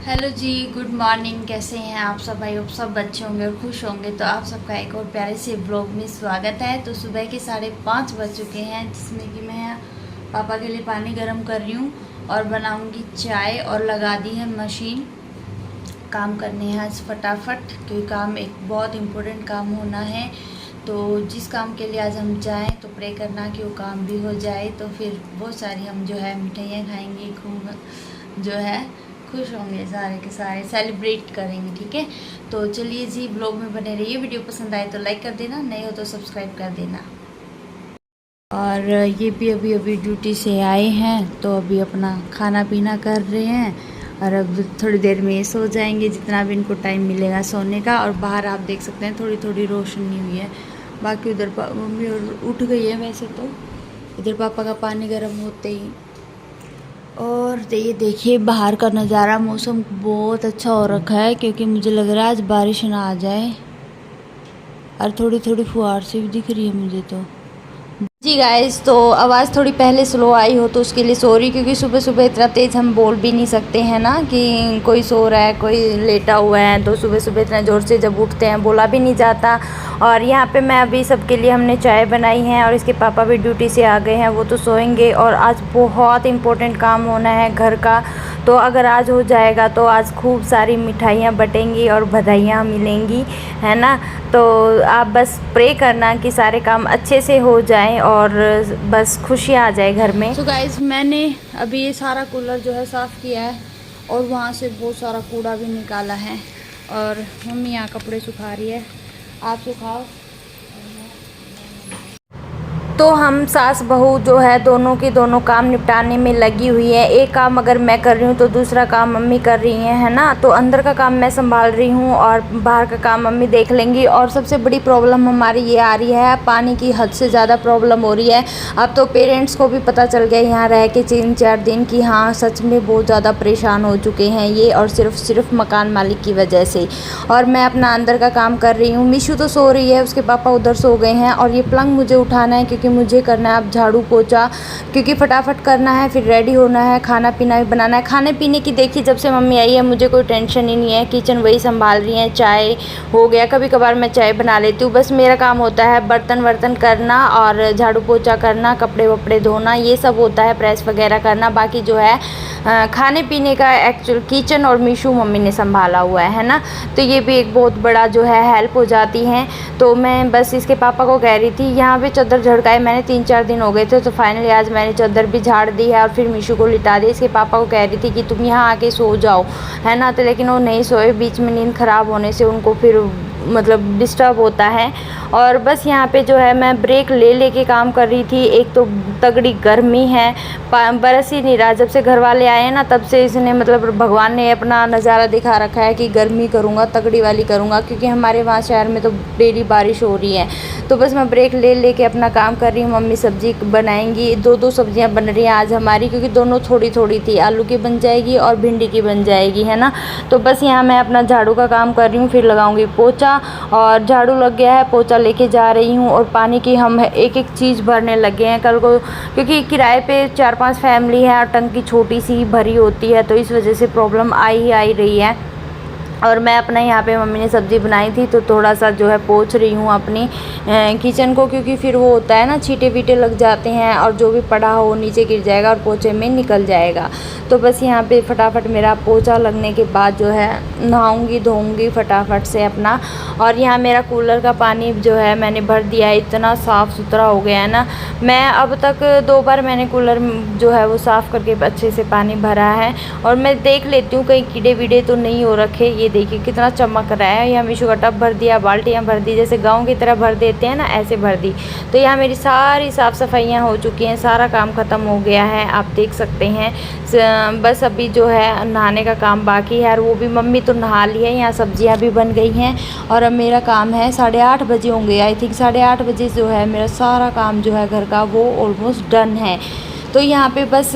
Hello जी, good morning. कैसे हैं आप सब? भाई आप सब अच्छे होंगे और खुश होंगे। तो आप सबका एक और प्यारे से ब्लॉग में स्वागत है। तो सुबह के 5:30 बज चुके हैं, जिसमें कि मैं पापा के लिए पानी गर्म कर रही हूँ और बनाऊँगी चाय। और लगा दी है मशीन। काम करने हैं आज फटाफट, क्योंकि काम एक बहुत इम्पोर्टेंट काम होना है। तो जिस काम के लिए आज हम जाएं तो प्रे करना कि वो काम भी हो जाए। तो फिर बहुत सारी हम जो है मिठाइयाँ खाएंगे, खूब जो है खुश होंगे, सारे के सारे सेलिब्रेट करेंगे। ठीक है, तो चलिए जी, ब्लॉग में बने रहिए। वीडियो पसंद आए तो लाइक कर देना, नहीं हो तो सब्सक्राइब कर देना। और ये भी अभी अभी ड्यूटी से आए हैं, तो अभी अपना खाना पीना कर रहे हैं और अब थोड़ी देर में सो जाएंगे, जितना भी इनको टाइम मिलेगा सोने का। और बाहर आप देख सकते हैं थोड़ी थोड़ी रोशनी हुई है। बाकी उधर मम्मी और उठ गई है वैसे तो। इधर पापा का पानी गर्म होते ही। और ये देखिए बाहर का नज़ारा, मौसम बहुत अच्छा हो रखा है, क्योंकि मुझे लग रहा है आज बारिश ना आ जाए। और थोड़ी थोड़ी फुहार सी भी दिख रही है मुझे तो। जी गाइस, तो आवाज़ थोड़ी पहले स्लो आई हो तो उसके लिए सॉरी, क्योंकि सुबह सुबह इतना तेज़ हम बोल भी नहीं सकते हैं ना, कि कोई सो रहा है कोई लेटा हुआ है। तो सुबह सुबह इतना ज़ोर से जब उठते हैं बोला भी नहीं जाता। और यहाँ पे मैं अभी सबके लिए हमने चाय बनाई है, और इसके पापा भी ड्यूटी से आ गए हैं, वो तो सोएंगे। और आज बहुत इम्पोर्टेंट काम होना है घर का, तो अगर आज हो जाएगा तो आज खूब सारी मिठाइयाँ बटेंगी और बधाइयाँ मिलेंगी, है ना। तो आप बस प्रे करना कि सारे काम अच्छे से हो जाएं और बस खुशियाँ आ जाए घर में। तो गाइस, मैंने अभी ये सारा कूलर जो है साफ़ किया है, और वहाँ से बहुत सारा कूड़ा भी निकाला है। और मम्मी यहाँ कपड़े सुखा रही है, आप सुखाओ। तो हम सास बहू जो है दोनों के दोनों काम निपटाने में लगी हुई है। एक काम अगर मैं कर रही हूँ तो दूसरा काम मम्मी कर रही है ना। तो अंदर का काम मैं संभाल रही हूँ और बाहर का काम मम्मी देख लेंगी। और सबसे बड़ी प्रॉब्लम हमारी ये आ रही है, पानी की हद से ज़्यादा प्रॉब्लम हो रही है। अब तो पेरेंट्स को भी पता चल गया यहाँ रह के 3-4 दिन कि हाँ सच में बहुत ज़्यादा परेशान हो चुके हैं ये, और सिर्फ मकान मालिक की वजह से। और मैं अपना अंदर का काम कर रही हूँ। मिशू तो सो रही है, उसके पापा उधर सो गए हैं। और ये पलंग मुझे उठाना है, क्योंकि मुझे करना है अब झाड़ू पोछा, क्योंकि फटाफट करना है, फिर रेडी होना है, खाना पीना भी बनाना है। खाने पीने की देखिए जब से मम्मी आई है मुझे कोई टेंशन ही नहीं है, किचन वही संभाल रही है। चाय हो गया, कभी कभार मैं चाय बना लेती हूँ। बस मेरा काम होता है बर्तन वर्तन करना और झाड़ू पोछा करना, कपड़े वपड़े धोना, ये सब होता है, प्रेस वगैरह करना। बाकी जो है खाने पीने का एक्चुअल किचन और मीशू मम्मी ने संभाला हुआ है ना। तो ये भी एक बहुत बड़ा जो है हेल्प हो जाती है। तो मैं बस इसके पापा को कह रही थी, यहाँ पे चादर झड़काए मैंने 3-4 दिन हो गए थे, तो फाइनली आज मैंने चादर भी झाड़ दी है और फिर मीशू को लिटा दी। इसके पापा को कह रही थी कि तुम यहाँ आके सो जाओ, है ना। तो लेकिन वो नहीं सोए, बीच में नींद ख़राब होने से उनको फिर मतलब डिस्टर्ब होता है। और बस यहाँ पे जो है मैं ब्रेक ले लेके काम कर रही थी। एक तो तगड़ी गर्मी है, बरस ही नहीं रहा। जब से घर वाले आए हैं ना तब से इसने मतलब भगवान ने अपना नज़ारा दिखा रखा है कि गर्मी करूँगा, तगड़ी वाली करूँगा, क्योंकि हमारे वहाँ शहर में तो डेली बारिश हो रही है। तो बस मैं ब्रेक ले लेके अपना काम कर रही हूँ। मम्मी सब्जी बनाएंगी, 2-2 सब्जियाँ बन रही हैं आज हमारी, क्योंकि दोनों थोड़ी थोड़ी थी, आलू की बन जाएगी और भिंडी की बन जाएगी, है ना। तो बस यहाँ मैं अपना झाड़ू का काम कर रही हूँ, फिर लगाऊंगी पोछा। और झाड़ू लग गया है, पोछा लेके जा रही हूँ। और पानी की हम एक एक चीज़ भरने लगे हैं कल को, क्योंकि किराए पे 4-5 फैमिली है और टंकी छोटी सी भरी होती है, तो इस वजह से प्रॉब्लम आई रही है। और मैं अपना यहाँ पे मम्मी ने सब्ज़ी बनाई थी तो थोड़ा सा जो है पोंछ रही हूँ अपनी किचन को, क्योंकि फिर वो होता है ना छींटे वीटे लग जाते हैं और जो भी पड़ा हो नीचे गिर जाएगा और पोछे में निकल जाएगा। तो बस यहाँ पे फटाफट मेरा पोछा लगने के बाद जो है नहाऊंगी धोऊंगी फटाफट से अपना। और यहाँ मेरा कूलर का पानी जो है मैंने भर दिया है, इतना साफ़ सुथरा हो गया है ना। मैं अब तक 2 बार मैंने कूलर जो है वो साफ़ करके अच्छे से पानी भरा है। और मैं देख लेती हूँ कहीं कीड़े वीड़े तो नहीं हो रखे। ये देखिए कितना चमक रहा है। यहाँ मीशू का टब भर दिया, बाल्टियाँ भर दी, जैसे गांव की तरह भर देते हैं ना, ऐसे भर दी। तो यहाँ मेरी सारी साफ़ सफाइयाँ हो चुकी हैं, सारा काम ख़त्म हो गया है, आप देख सकते हैं। बस अभी जो है नहाने का काम बाकी है, और वो भी मम्मी तो नहा ली है। यहाँ सब्जियाँ भी बन गई हैं और अब मेरा काम है 8:30 बजे होंगे, आई थिंक 8:30 बजे जो है मेरा सारा काम जो है घर का वो ऑलमोस्ट डन है। तो यहाँ पे बस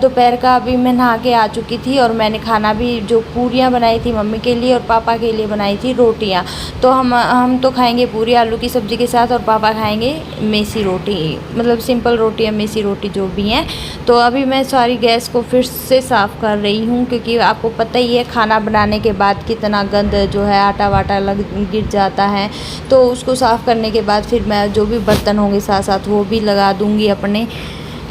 दोपहर का अभी मैं नहा के आ चुकी थी और मैंने खाना भी जो पूरियाँ बनाई थी मम्मी के लिए और पापा के लिए बनाई थी रोटियाँ। तो हम तो खाएंगे पूरी आलू की सब्ज़ी के साथ और पापा खाएंगे मेसी रोटी, मतलब सिंपल रोटी या मेसी रोटी जो भी हैं। तो अभी मैं सारी गैस को फिर से साफ़ कर रही हूँ, क्योंकि आपको पता ही है खाना बनाने के बाद कितना गंद जो है आटा वाटा गिर जाता है। तो उसको साफ़ करने के बाद फिर मैं जो भी बर्तन होंगे साथ साथ वो भी लगा दूँगी अपने।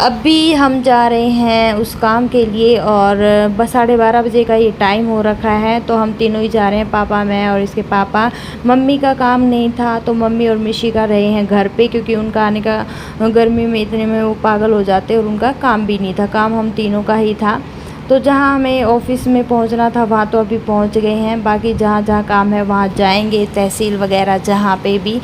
अभी हम जा रहे हैं उस काम के लिए और बस 12:30 बजे का ये टाइम हो रखा है। तो हम तीनों ही जा रहे हैं, पापा, मैं और इसके पापा। मम्मी का काम नहीं था तो मम्मी और मिशिका रहे हैं घर पे, क्योंकि उनका आने का गर्मी में इतने में वो पागल हो जाते और उनका काम भी नहीं था, काम हम तीनों का ही था। तो जहाँ हमें ऑफिस में पहुँचना था वहाँ तो अभी पहुँच गए हैं, बाकी जहाँ जहाँ काम है वहाँ जाएंगे, तहसील वगैरह जहाँ पे भी।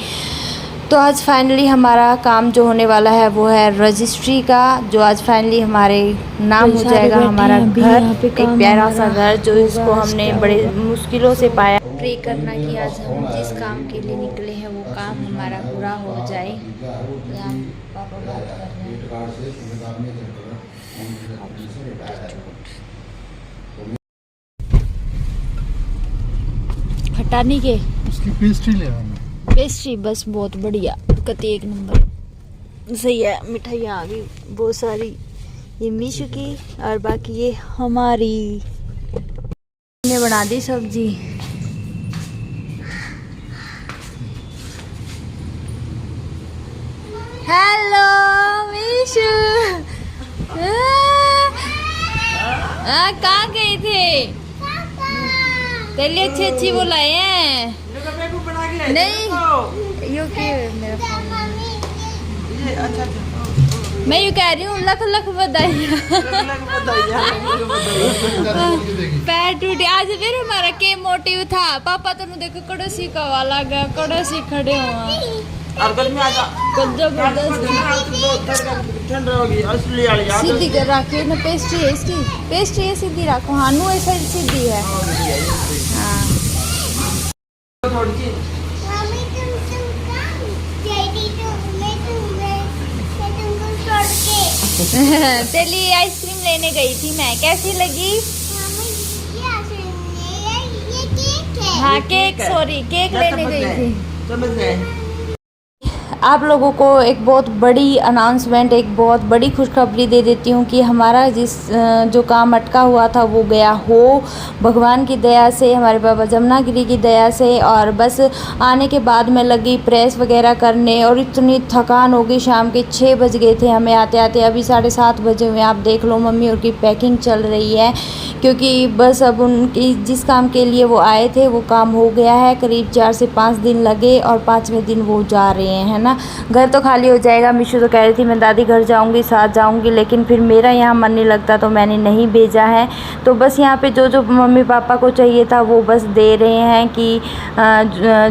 तो आज फाइनली हमारा काम जो होने वाला है वो है रजिस्ट्री का, जो आज फाइनली हमारे नाम हो जाएगा हमारा घर, एक प्यारा सा घर जो इसको हमने बड़े मुश्किलों से पाया। प्रे करना कि आज हम जिस काम के लिए निकले हैं वो काम हमारा पूरा हो जाए। पापा बात कर रहे हैं। खटानी के उसकी पेस्ट्री ले आना। पेस्ट्री बस बहुत बढ़िया, कति एक नंबर सही है। मिठाइयाँ आ गई बहुत सारी, ये मीशू की और बाकी ये हमारी। हमने बना दी सब्जी। हेलो मीशू, कहाँ गए थे? तेरे लिए अच्छी अच्छी वो लाए हैं। नहीं यू के मेरा फोन, मैं यू कह रही हूँ लख लख बधाइयाँ। पैर टूटे आज फिर हमारा के मोटिव था। पापा तेन देखो कड़ोसी का वाला गया, कड़ोसी खड़े हो सीधी कर रखियो ना। पेस्ट्री है इसकी, पेस्ट्री है सीधी रखो। हाँ नू ऐसा सीधी है। हाँ तेरे लिए आइसक्रीम लेने गई थी मैं, कैसी लगी? हाँ केक, सॉरी केक लेने गई थी। आप लोगों को एक बहुत बड़ी अनाउंसमेंट, एक बहुत बड़ी खुशखबरी दे देती हूँ कि हमारा जो काम अटका हुआ था वो गया हो भगवान की दया से, हमारे बाबा जमुनागिरी की दया से। और बस आने के बाद मैं लगी प्रेस वगैरह करने और इतनी थकान हो गई। शाम के 6 बज गए थे हमें आते आते, अभी 7:30 बजे हुए। आप देख लो मम्मी और की पैकिंग चल रही है, क्योंकि बस अब उनकी जिस काम के लिए वो आए थे वो काम हो गया है। करीब 4 से 5 दिन लगे और 5वें दिन वो जा रहे हैं, है ना। घर तो खाली हो जाएगा। मिशू तो कह रही थी मैं दादी घर जाऊंगी, साथ जाऊंगी, लेकिन फिर मेरा यहाँ मन नहीं लगता तो मैंने नहीं भेजा है। तो बस यहाँ पे जो जो मम्मी पापा को चाहिए था वो बस दे रहे हैं कि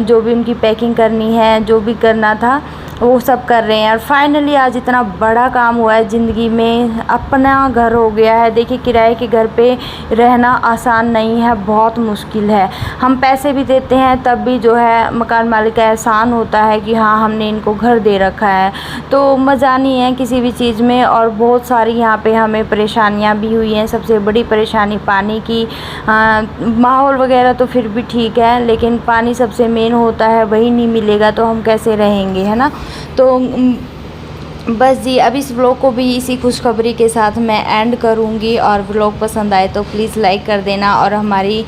जो भी उनकी पैकिंग करनी है, जो भी करना था वो सब कर रहे हैं। और फाइनली आज इतना बड़ा काम हुआ है ज़िंदगी में, अपना घर हो गया है। देखिए किराए के घर पे रहना आसान नहीं है, बहुत मुश्किल है। हम पैसे भी देते हैं तब भी जो है मकान मालिक का एहसान होता है कि हाँ हमने इनको घर दे रखा है। तो मज़ा नहीं है किसी भी चीज़ में। और बहुत सारी यहाँ पे हमें परेशानियाँ भी हुई हैं। सबसे बड़ी परेशानी पानी की। माहौल वगैरह तो फिर भी ठीक है, लेकिन पानी सबसे मेन होता है, वही नहीं मिलेगा तो हम कैसे रहेंगे, है ना। तो बस जी अब इस व्लॉग को भी इसी खुशखबरी के साथ मैं एंड करूँगी। और व्लॉग पसंद आए तो प्लीज़ लाइक कर देना और हमारी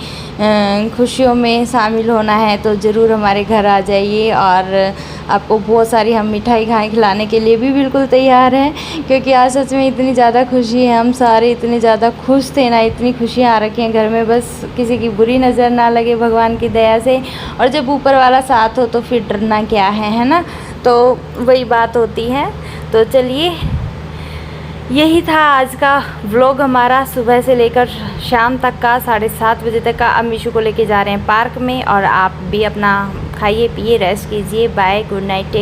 खुशियों में शामिल होना है तो ज़रूर हमारे घर आ जाइए। और आपको बहुत सारी हम मिठाई खिलाने के लिए भी बिल्कुल तैयार हैं, क्योंकि आज सच में इतनी ज़्यादा खुशी है, हम सारे इतने ज़्यादा खुश थे ना, इतनी खुशियाँ आ रखी हैं घर में, बस किसी की बुरी नज़र ना लगे भगवान की दया से। और जब ऊपर वाला साथ हो तो फिर डरना क्या है ना। तो वही बात होती है। तो चलिए यही था आज का व्लॉग हमारा, सुबह से लेकर शाम तक का, 7:30 बजे तक का। अब मिशू को लेके जा रहे हैं पार्क में। और आप भी अपना खाइए पिए रेस्ट कीजिए। Bye, good night.